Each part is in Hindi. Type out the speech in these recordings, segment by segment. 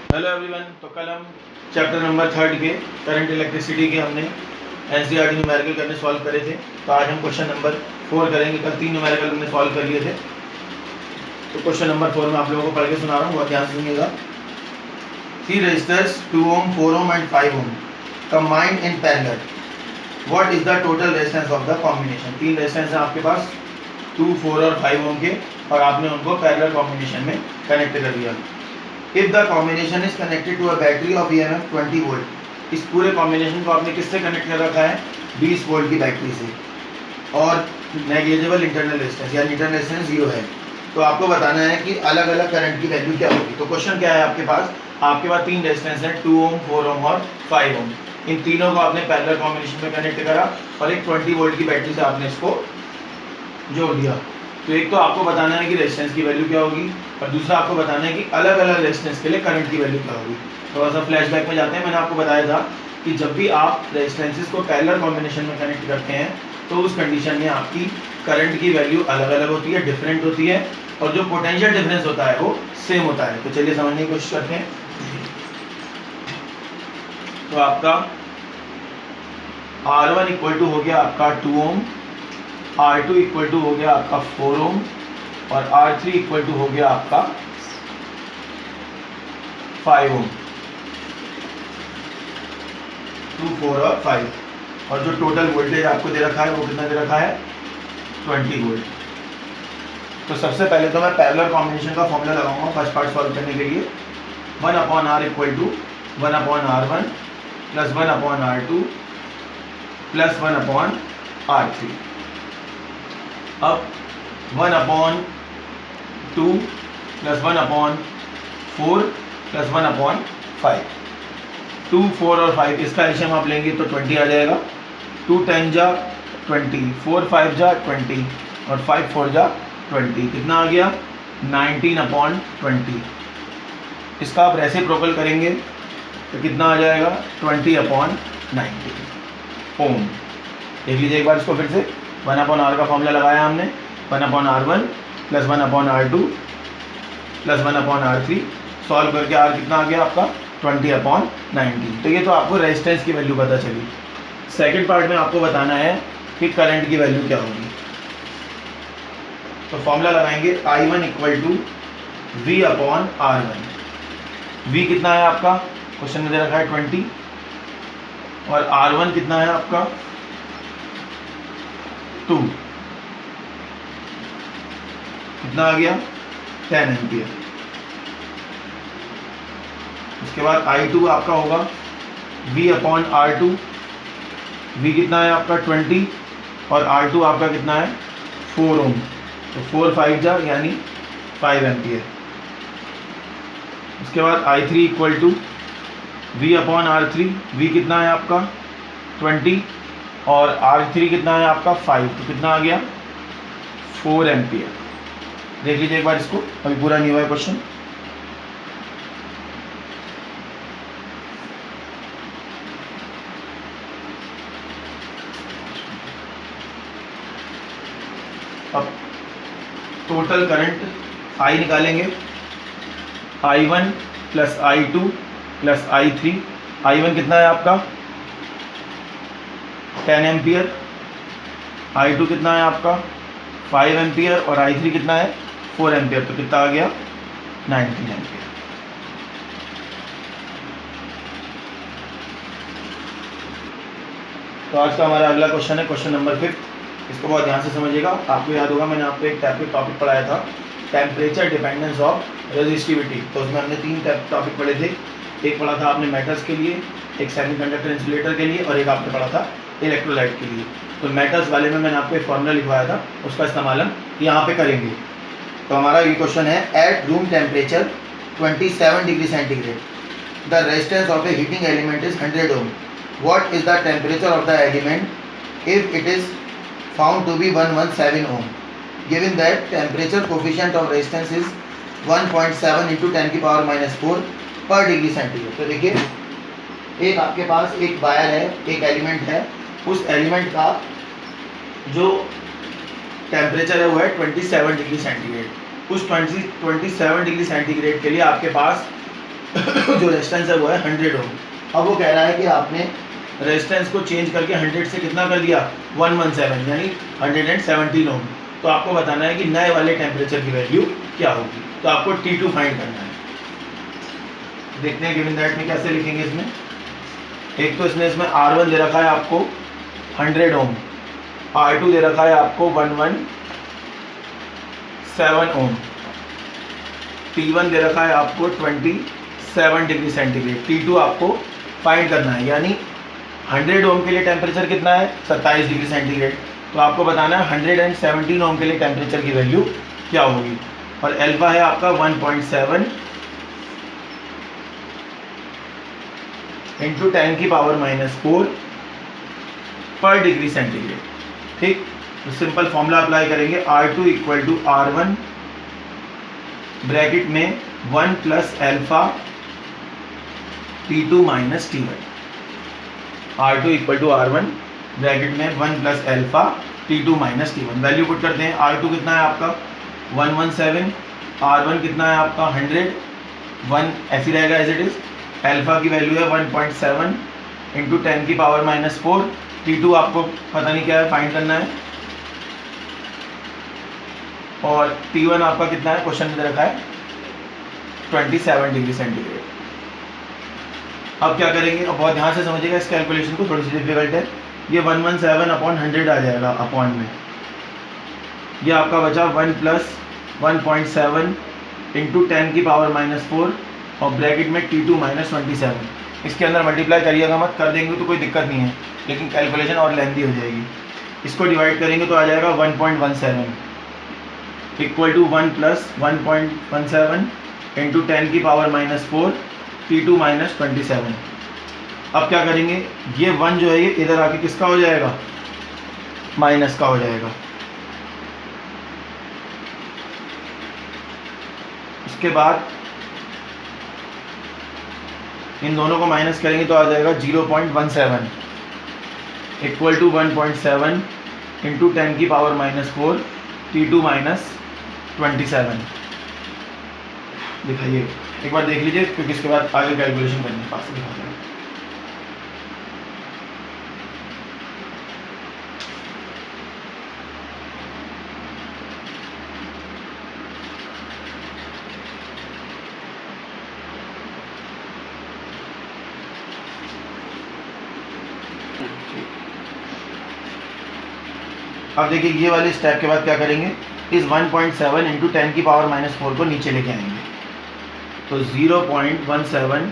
Hello everyone. तो कल हम चैप्टर नंबर 3 के करंट इलेक्ट्रिसिटी के हमने एनसीईआरटी न्यूमेरिकल करने सॉल्व करे थे। तो आज हम क्वेश्चन नंबर 4 करेंगे। कल 3 न्यूमेरिकल हमने सॉल्व कर लिए थे। तो क्वेश्चन नंबर 4 में आप लोगों को पढ़ के सुना रहा हूँ, बहुत ध्यान से सुनिएगा। 3 resistors 2 ohm, 4 ohm and 5 ohm combined in parallel. What is the total resistance of the combination? 3 resistance हैं आपके पास 2, 4 और 5 ohm के, और आपने उनको पैरेलल कॉम्बिनेशन में कनेक्ट कर दिया। If the combination is connected to a battery of EMF 20 volt, इस पूरे कॉम्बिनेशन को आपने किससे कनेक्ट कर रखा है? 20 वोल्ट की बैटरी से, और नेग्लिजिबल इंटरनल रेजिस्टेंस यानी इंटरनल रेजिस्टेंस 0 है। तो आपको बताना है कि अलग अलग करंट की वैल्यू क्या होगी। तो क्वेश्चन क्या है आपके पास 3 रेजिस्टेंस हैं 2 ohm, 4 ohm और 5 ohm। इन तीनों को आपने पैरेलल कॉम्बिनेशन में कनेक्ट करा और एक 20 वोल्ट की बैटरी से आपने इसको जोड़ दिया। तो एक तो आपको बताना है कि रेजिस्टेंस की वैल्यू क्या होगी, और दूसरा आपको बताना है कि अलग अलग रेजिस्टेंस के लिए करंट की वैल्यू क्या होगी। थोड़ा सा फ्लैशबैक में जाते हैं। मैंने आपको बताया था कि जब भी आप रेजिस्टेंसेस को पैरेलल कॉम्बिनेशन में कनेक्ट करते हैं तो उस कंडीशन में आपकी करंट की वैल्यू अलग अलग होती है, डिफरेंट होती है, और जो पोटेंशियल डिफरेंस होता है वो सेम होता है। तो चलिए समझने की कोशिश करते हैं। तो आपका R1 इक्वल टू हो गया आपका 2 ohm, R2 इक्वल टू हो गया आपका 4 ohm, और R3 इक्वल टू हो गया आपका 5 ohm। 2, 4 और 5, और जो टोटल वोल्टेज आपको दे रखा है वो कितना दे रखा है? 20 वोल्ट। तो सबसे पहले तो मैं पैरेलल कॉम्बिनेशन का फॉर्मूला लगाऊंगा फर्स्ट पार्ट सॉल्व करने के लिए। 1/R equal to 1/R1 plus 1/R2 plus 1/R3। अब 1/2 प्लस 1/4 प्लस 1/5। 2, 4 और 5 इसका एलसीएम आप लेंगे तो 20 आ जाएगा। 2 10 जा 20, 4 5 जा 20, और 5 4 जा 20। कितना आ गया? 19/20। इसका आप रेसिप्रोकल करेंगे तो कितना आ जाएगा? 20/90 ओम। देख लीजिए एक बार इसको फिर से। 1/R का फॉर्मूला लगाया हमने, 1/R1 plus 1/R2 plus 1/R3। Solve करके R कितना आ गया आपका? 20/90। तो ये तो आपको रेजिस्टेंस की वैल्यू पता चली। सेकंड पार्ट में आपको बताना है कि करंट की वैल्यू क्या होगी। तो फॉर्मूला लगाएंगे I1 equal to V/R1। V कितना है आपका? क्वेश्चन में दे रखा है 20, और R1 कितना है आपका? 2। कितना आ गया? 10 एम्पियर। उसके बाद I2 आपका होगा V/R2। V कितना है आपका? 20, और R2 आपका कितना है? 4 ohm। तो 4 5 जा यानी 5 एम्पियर। उसके बाद I3 equal to V/R3। V कितना है आपका? 20, और R3 कितना है आपका? 5। तो कितना आ गया? 4 एम्पियर। देख लीजिए एक बार इसको, अभी पूरा नहीं हुआ है क्वेश्चन। अब टोटल करंट I निकालेंगे। I1 plus I2 plus I3। I1 कितना है आपका? 10 एम्पियर। I2 कितना है आपका? 5 एम्पियर, और I3 कितना है? 4 एम्पियर। तो कितना आ गया? 19 एम्पियर। तो आज का हमारा अगला क्वेश्चन है क्वेश्चन नंबर 5। इसको बहुत ध्यान से समझिएगा। आपको याद होगा मैंने आपको एक टॉपिक पढ़ाया था, टेम्परेचर डिपेंडेंस ऑफ रेजिस्टिविटी। तो उसमें हमने 3 टॉपिक पढ़े थे। एक पढ़ा था आपने मेटल्स के लिए, एक सेमीकंडक्टर इंसुलेटर के लिए, और एक आपने पढ़ा था इलेक्ट्रोलाइट के लिए। तो मेटल्स वाले में मैंने आपको एक फॉर्मूला लिखवाया था, उसका इस्तेमाल हम यहाँ पे करेंगे। तो हमारा ये क्वेश्चन है, at room temperature 27 degree centigrade the resistance of A heating element is 100 ohm. What is the temperature of the element if it is found to be 117 ohm? Given that temperature coefficient of resistance is 1.7 into 10 की पावर -4 पर डिग्री सेंटीग्रेड। तो देखिए एक आपके पास एक वायर है, एक एलिमेंट है, उस एलिमेंट का जो टेम्परेचर है वो है 27 डिग्री सेंटीग्रेड। उस 27 डिग्री सेंटीग्रेड के लिए आपके पास जो रेजिस्टेंस है वो है 100 ओम। अब वो कह रहा है कि आपने रेजिस्टेंस को चेंज करके 100 से कितना कर दिया 117 यानी 117 ओम। तो आपको बताना है कि नए वाले टेम्परेचर की वैल्यू क्या होगी। तो आपको T2 फाइंड करना है। देखते हैं गिवन दैट में कैसे लिखेंगे इसमें। एक तो इसमें R1 दे रखा है आपको 100 ओम, R2 दे रखा है आपको 117 ओम, T1 दे रखा है आपको 27 डिग्री सेंटीग्रेड। T2 आपको फाइंड करना है यानी 100 ओम के लिए टेम्परेचर कितना है 27 डिग्री सेंटीग्रेड। तो आपको बताना है 117 ओम के लिए टेम्परेचर की वैल्यू क्या होगी। और अल्फा है आपका 1.7 इंटू 10⁻⁴ पर डिग्री सेंटीग्रेड। ठीक, तो सिंपल फॉर्मूला अप्लाई करेंगे। R2 equal to R1 bracket में 1 प्लस alpha T2 minus T1। R2 equal to R1 bracket में 1 प्लस alpha T2 minus T1। Value put करते हैं। R2 कितना है आपका 117, R1 कितना है आपका 100, 1 ऐसी रहेगा एज इट इज। अल्फा की वैल्यू है 1.7 इंटू 10⁻⁴। T2 आपको पता नहीं क्या है, फाइंड करना है। और T1 आपका कितना है, क्वेश्चन में दे रखा है 27 डिग्री सेंटीग्रेड। अब क्या करेंगे, अब बहुत ध्यान से समझिएगा इस कैलकुलेशन को, थोड़ी सी डिफिकल्ट है। ये 117/100 आ जाएगा अपॉन में। ये आपका बचा 1 प्लस 1.7 इंटू 10⁻⁴ और ब्रैकेट में T2 माइनस 27। इसके अंदर मल्टीप्लाई करिएगा मत, कर देंगे तो कोई दिक्कत नहीं है, लेकिन कैलकुलेशन और लेंथी हो जाएगी। इसको डिवाइड करेंगे तो आ जाएगा 1.17 equal to 1 plus 1.17 into 10⁻⁴ T2 minus 27। अब क्या करेंगे, ये 1 जो है ये इधर आके किसका हो जाएगा, माइनस का हो जाएगा। उसके बाद इन दोनों को माइनस करेंगे तो आ जाएगा 0.17 equal to 1.7 into 10⁻⁴ T2 minus 27। दिखाइए एक बार, देख लीजिए, क्योंकि इसके बाद आगे कैलकुलेशन करने के पास दिखा देंगे। अब देखिए ये वाले स्टेप के बाद क्या करेंगे, इस 1.7 इंटू 10⁻⁴ को नीचे लेके आएंगे। तो 0.17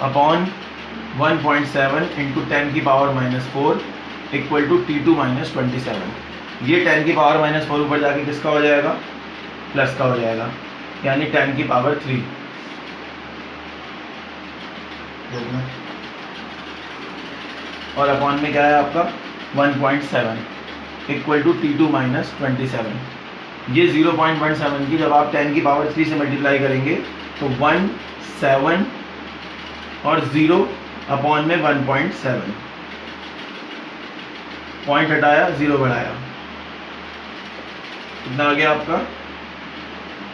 upon 1.7 into 10⁻⁴ equal to T2 minus 27। ये 10⁻⁴ ऊपर जाके किसका हो जाएगा, प्लस का हो जाएगा, यानी 10⁻3। और अपॉन में क्या है आपका 1.7 इक्वल टू T2 माइनस 27। ये 0.17 की जब आप 10⁻3 से मल्टीप्लाई करेंगे तो 1 7 और 0 अपॉन में 1.7, पॉइंट हटाया 0 बढ़ाया, कितना आ गया आपका,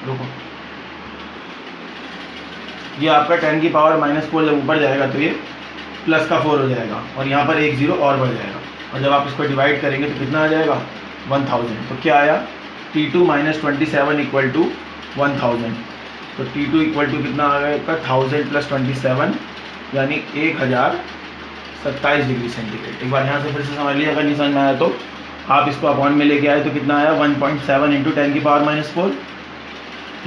रुको, ये आपका 10⁻⁴ जब ऊपर जाएगा तो ये प्लस का 4 हो जाएगा और यहाँ पर एक 0 और बढ़ जाएगा। और जब आप इसको डिवाइड करेंगे तो कितना आ जाएगा 1000। तो क्या आया, T2 माइनस 27 इक्वल टू 1000। तो T2 इक्वल टू कितना आ गया आपका 1000 प्लस 27 यानी 1027 डिग्री सेंटीग्रेड। एक बार यहाँ से फिर से समझ लीजिए, अगर नहीं समझ में आया तो आप इसको अपॉन में लेके आए तो कितना आया 1.7 इंटू 10⁻⁴।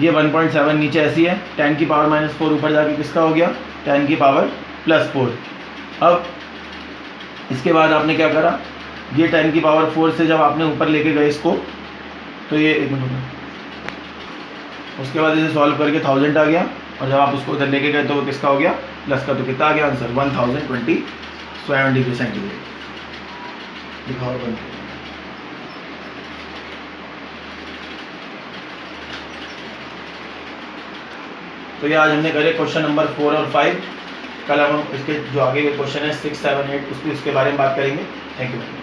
ये 1.7 नीचे ऐसी है, 10⁻⁴ ऊपर जाके किसका हो गया 10⁻+4। अब इसके बाद आपने क्या करा, ये 10⁻⁴ से जब आपने ऊपर लेके गए इसको तो ये एक मिनट, उसके बाद इसे सॉल्व करके 1000 आ गया और जब आप उसको उधर लेके गए तो वो किसका हो गया, प्लस का। तो कितना आ गया आंसर 1027 डिग्री सेंटीग्रेड। दिखाओ बंद। तो ये आज हमने करे क्वेश्चन नंबर 4 और 5। कल हम इसके जो आगे के क्वेश्चन है 6, 7, 8 उसके बारे में बात करेंगे। Thank you very much.